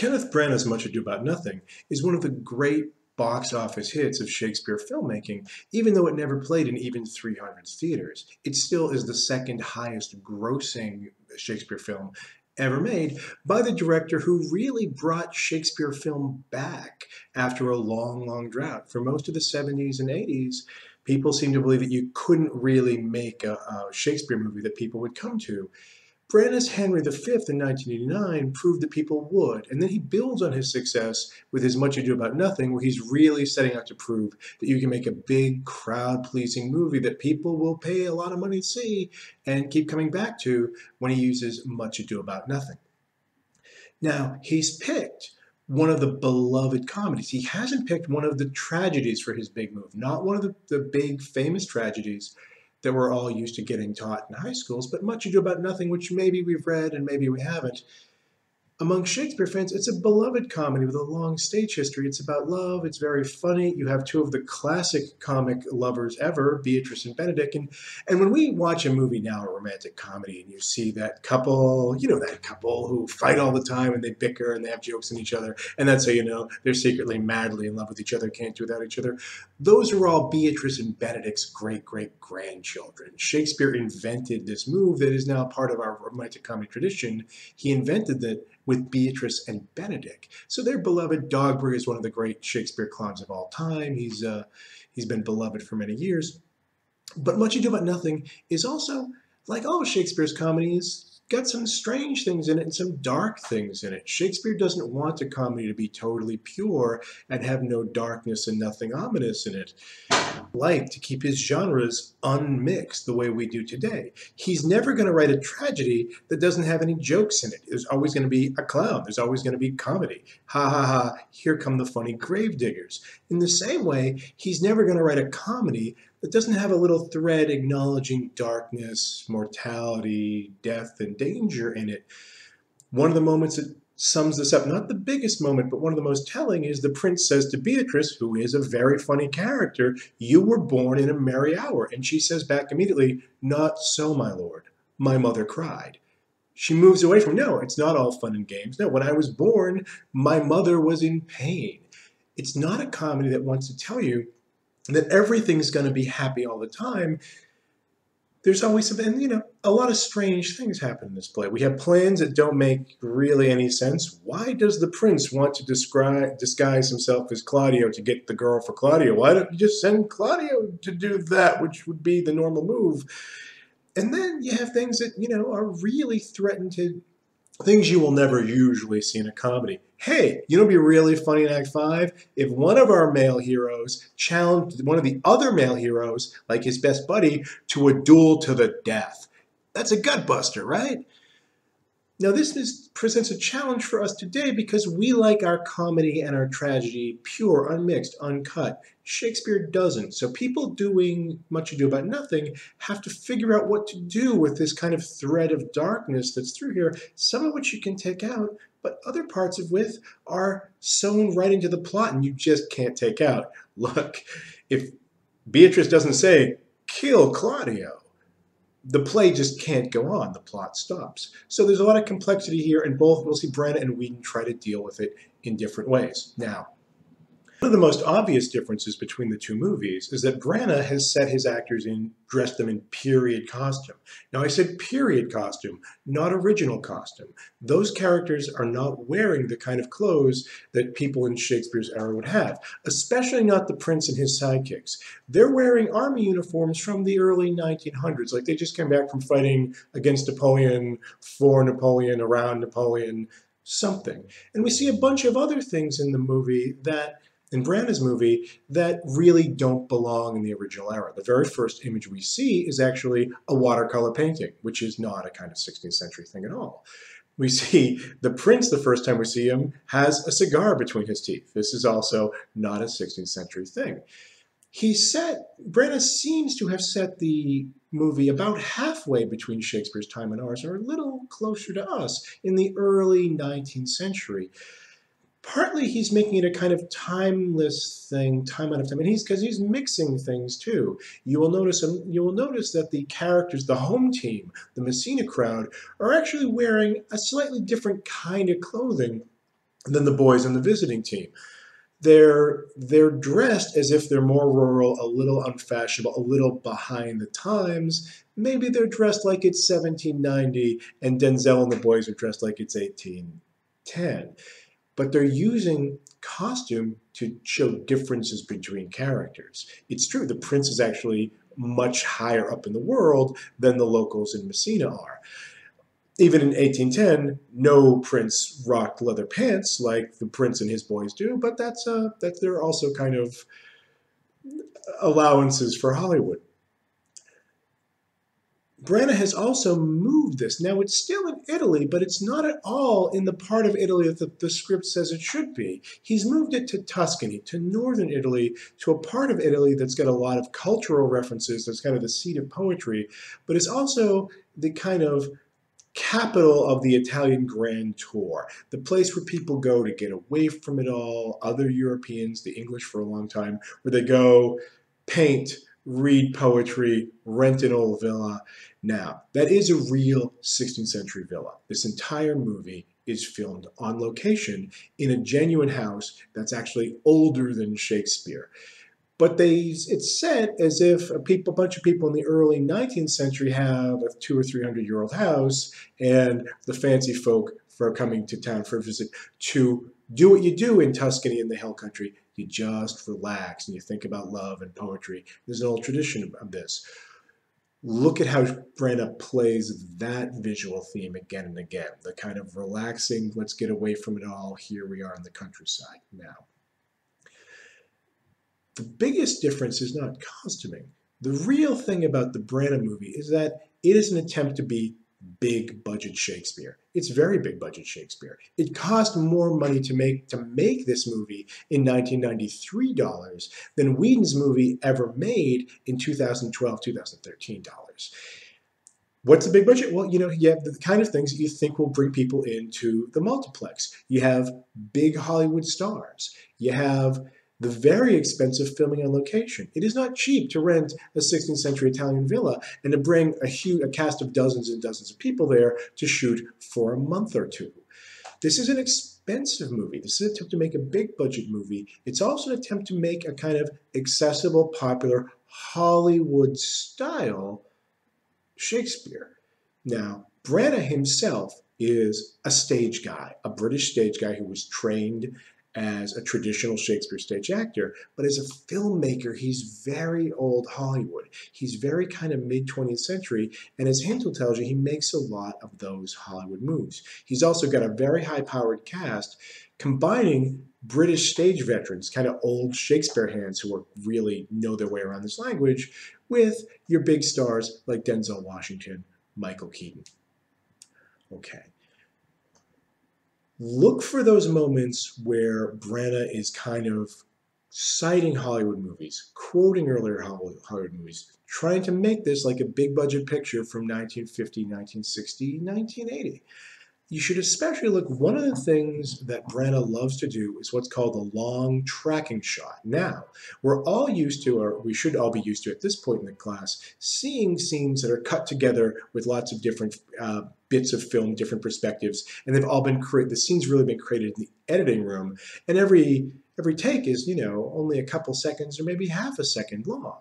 Kenneth Branagh's Much Ado About Nothing is one of the great box office hits of Shakespeare filmmaking, even though it never played in even 300 theaters. It still is the second highest grossing Shakespeare film ever made by the director who really brought Shakespeare film back after a long, long drought. For most of the 70s and 80s, people seemed to believe that you couldn't really make a Shakespeare movie that people would come to. Branagh's Henry V in 1989 proved that people would, and then he builds on his success with his Much Ado About Nothing, where he's really setting out to prove that you can make a big, crowd-pleasing movie that people will pay a lot of money to see and keep coming back to when he uses Much Ado About Nothing. Now, he's picked one of the beloved comedies. He hasn't picked one of the tragedies for his big move, not one of the big, famous tragedies that we're all used to getting taught in high schools, but Much Ado About Nothing, which maybe we've read and maybe we haven't. Among Shakespeare fans, it's a beloved comedy with a long stage history. It's about love. It's very funny. You have two of the classic comic lovers ever, Beatrice and Benedick. And when we watch a movie now, a romantic comedy, and you see that couple, that couple who fight all the time and they bicker and they have jokes on each other, and that's how you know they're secretly madly in love with each other, can't do without each other. Those are all Beatrice and Benedick's great-great-grandchildren. Shakespeare invented this move that is now part of our romantic comedy tradition. He invented that with Beatrice and Benedick. So their beloved. Dogberry is one of the great Shakespeare clowns of all time. He's been beloved for many years. But Much Ado About Nothing is also, like all Shakespeare's comedies, got some strange things in it and some dark things in it. Shakespeare doesn't want a comedy to be totally pure and have no darkness and nothing ominous in it. Like to keep his genres unmixed the way we do today. He's never going to write a tragedy that doesn't have any jokes in it. There's always going to be a clown. There's always going to be comedy. Ha ha ha, here come the funny gravediggers. In the same way, he's never going to write a comedy that doesn't have a little thread acknowledging darkness, mortality, death, and danger in it. One of the moments that sums this up, not the biggest moment, but one of the most telling, is the prince says to Beatrice, who is a very funny character, "You were born in a merry hour." And she says back immediately, "Not so, my lord. My mother cried." She moves away from, no, it's not all fun and games. No, when I was born, my mother was in pain. It's not a comedy that wants to tell you that everything's going to be happy all the time. There's always something, and a lot of strange things happen in this play. We have plans that don't make really any sense. Why does the prince want to disguise himself as Claudio to get the girl for Claudio? Why don't you just send Claudio to do that, which would be the normal move? And then you have things that, are really threatened to, things you will never usually see in a comedy. Hey, it'd be really funny in Act 5 if one of our male heroes challenged one of the other male heroes, like his best buddy, to a duel to the death. That's a gutbuster, right? Now this presents a challenge for us today because we like our comedy and our tragedy pure, unmixed, uncut. Shakespeare doesn't. So people doing Much Ado About Nothing have to figure out what to do with this kind of thread of darkness that's through here, some of which you can take out, but other parts of which are sewn right into the plot and you just can't take out. Look, if Beatrice doesn't say, "Kill Claudio," the play just can't go on. The plot stops. So there's a lot of complexity here, and both we'll see Branagh and Whedon try to deal with it in different ways. Now, one of the most obvious differences between the two movies is that Branagh has set his actors dressed them in period costume. Now I said period costume, not original costume. Those characters are not wearing the kind of clothes that people in Shakespeare's era would have, especially not the prince and his sidekicks. They're wearing army uniforms from the early 1900s, like they just came back from fighting against Napoleon, for Napoleon, around Napoleon, something. And we see a bunch of other things in the movie in Branagh's movie that really don't belong in the original era. The very first image we see is actually a watercolor painting, which is not a kind of 16th century thing at all. We see the prince, the first time we see him, has a cigar between his teeth. This is also not a 16th century thing. Branagh seems to have set the movie about halfway between Shakespeare's time and ours, or a little closer to us, in the early 19th century. Partly he's making it a kind of timeless thing, time out of time, and because he's mixing things too. You will notice that the characters, the home team, the Messina crowd, are actually wearing a slightly different kind of clothing than the boys on the visiting team. They're dressed as if they're more rural, a little unfashionable, a little behind the times. Maybe they're dressed like it's 1790 and Denzel and the boys are dressed like it's 1810. But they're using costume to show differences between characters. It's true, the prince is actually much higher up in the world than the locals in Messina are. Even in 1810, no prince rocked leather pants like the prince and his boys do, but that's there are also kind of allowances for Hollywood. Branagh has also moved this. Now it's still in Italy, but it's not at all in the part of Italy that the script says it should be. He's moved it to Tuscany, to northern Italy, to a part of Italy that's got a lot of cultural references, that's kind of the seat of poetry, but it's also the kind of capital of the Italian Grand Tour, the place where people go to get away from it all, other Europeans, the English for a long time, where they go paint, read poetry, rent an old villa. Now, that is a real 16th century villa. This entire movie is filmed on location in a genuine house that's actually older than Shakespeare. But it's said as if a bunch of people in the early 19th century have a 200 or 300-year-old house, and the fancy folk for coming to town for a visit to do what you do in Tuscany in the Hill Country. You just relax and you think about love and poetry. There's an old tradition of this. Look at how Branagh plays that visual theme again and again. The kind of relaxing, let's get away from it all. Here we are in the countryside now. The biggest difference is not costuming. The real thing about the Branagh movie is that it is an attempt to be big budget Shakespeare. It's very big budget Shakespeare. It cost more money to make this movie in 1993 dollars than Whedon's movie ever made in 2012, 2013 dollars. What's the big budget? Well, you have the kind of things that you think will bring people into the multiplex. You have big Hollywood stars. You have the very expensive filming on location. It is not cheap to rent a 16th century Italian villa and to bring a cast of dozens and dozens of people there to shoot for a month or two. This is an expensive movie. This is an attempt to make a big budget movie. It's also an attempt to make a kind of accessible, popular Hollywood style Shakespeare. Now, Branagh himself is a stage guy, a British stage guy who was trained as a traditional Shakespeare stage actor, but as a filmmaker, he's very old Hollywood. He's very kind of mid-20th century, and as Hintel tells you, he makes a lot of those Hollywood moves. He's also got a very high-powered cast, combining British stage veterans, kind of old Shakespeare hands who really know their way around this language, with your big stars like Denzel Washington, Michael Keaton. Okay. Look for those moments where Branagh is kind of citing Hollywood movies, quoting earlier Hollywood movies, trying to make this like a big budget picture from 1950, 1960, 1980. You should especially look, one of the things that Branagh loves to do is what's called a long tracking shot. Now, we're all used to, or we should all be used to at this point in the class, seeing scenes that are cut together with lots of different bits of film, different perspectives, and they've all been created, the scene's really been created in the editing room, and every take is, only a couple seconds or maybe half a second long.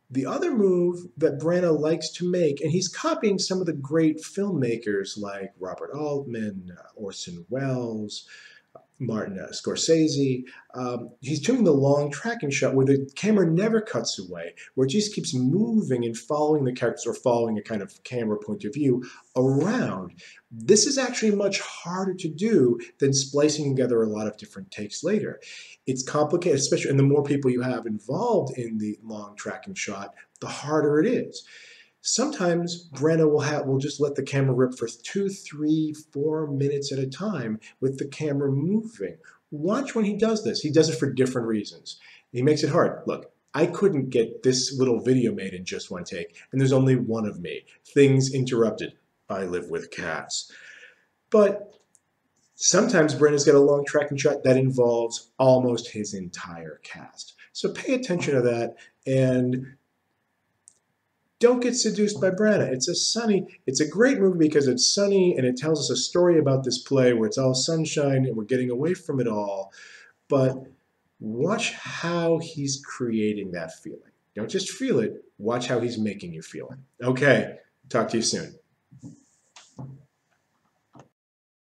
The other move that Branagh likes to make, and he's copying some of the great filmmakers like Robert Altman, Orson Welles, Martin Scorsese, he's doing the long tracking shot where the camera never cuts away, where it just keeps moving and following the characters or following a kind of camera point of view around. This is actually much harder to do than splicing together a lot of different takes later. It's complicated, especially, and the more people you have involved in the long tracking shot, the harder it is. Sometimes Branagh will just let the camera rip for 2, 3, 4 minutes at a time with the camera moving. Watch when he does this. He does it for different reasons. He makes it hard. Look, I couldn't get this little video made in just one take, and there's only one of me. Things interrupted. I live with cats. But sometimes Branagh's got a long tracking shot that involves almost his entire cast. So pay attention to that and Don't get seduced by Branagh. It's a great movie because it's sunny and it tells us a story about this play where it's all sunshine and we're getting away from it all. But watch how he's creating that feeling. Don't just feel it, watch how he's making you feel it. Okay, talk to you soon.